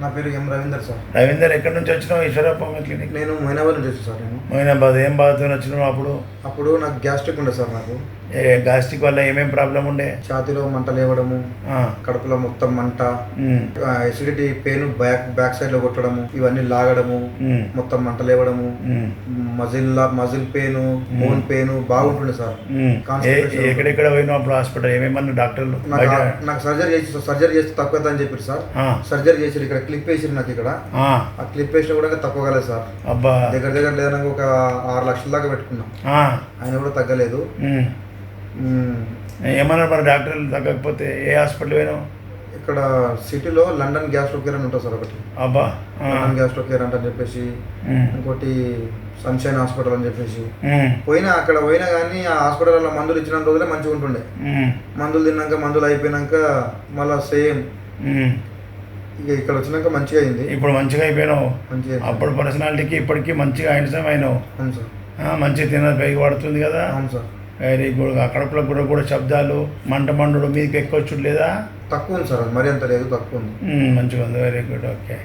నా పేరు ఎం రవీందర్ సార్. రవీందర్, ఎక్కడి నుంచి వచ్చినావు ఈశ్వరప్ప క్లినిక్? నేను మొయినాబాద్ నుంచి వచ్చాను సార్. మొయినాబాద్. ఏం బాధతో వచ్చినావు అప్పుడు నాకు గ్యాస్ట్రిక్ ఉండే సార్. నాకు గ్యాస్ట్రిక్ వల్ల ఏమేం ప్రాబ్లం ఉండే? ఛాతీలో మంట లేవడము, కడుపులో మొత్తం మంట, ఎసిడిటీ, పెయిన్, బ్యాక్ సైడ్ లో కొట్టడము, ఇవన్నీ లాగడము, మొత్తం మంట లేవడము, మజిల్ పెయిన్, బోన్ పెయిన్ బాగుంటుండే సార్. ఎక్కడెక్కడ పోయినావు అప్పుడు హాస్పిటల్? ఏమేమన్నా డాక్టర్లు? నాకు సర్జరీ చేస్తే తక్కువ అని చెప్పారు సార్. సర్జరీ చేసి ఇక్కడ క్లిప్ వేసి నాకు ఇక్కడ ఆ క్లిప్ వేసిన కూడా తక్కువ కాలేదు సార్. అబ్బా, దగ్గర లేదన్నా ఒక 6 లక్షల దాకా పెట్టుకున్నాం, ఆయన కూడా తగ్గలేదు. ఏమన్నా మరి డాక్టర్లు తగ్గకపోతే ఏ హాస్పిటల్ పోయినావు? ఇక్కడ సిటీలో లండన్ గ్యాస్ట్రో కేర్ అని ఉంటుంది సార్ ఒకటి. అబ్బా, లండన్ గ్యాస్ట్రో కేర్ అని చెప్పేసి, ఇంకోటి సన్షైన్ హాస్పిటల్ అని చెప్పేసి అక్కడ పోయినా కానీ ఆ హాస్పిటల్లో మందులు ఇచ్చిన రోజులే మంచిగా ఉంటుండే. మందులు తిన్నాక, మందులు అయిపోయినాక మళ్ళీ సేమ్ ఇక ఇక్కడ వచ్చినాక మంచిగా అయింది. ఇప్పుడు మంచిగా అయిపోయినావు. అప్పుడు పర్సనాలిటీకి ఇప్పటికీ మంచిగా అయిన అయినావు. అవును సార్. మంచిగా తిన్నది పైకి పడుతుంది కదా. అవును సార్. Very good. కడుపులో కూడా శబ్దాలు, మంటమండు మీదకి ఎక్కువ వచ్చుడు లేదా? తక్కువ ఉంది సార్, మరి అంత లేదు, తక్కువ ఉంది. మంచిగా ఉంది. Very good. ఓకే.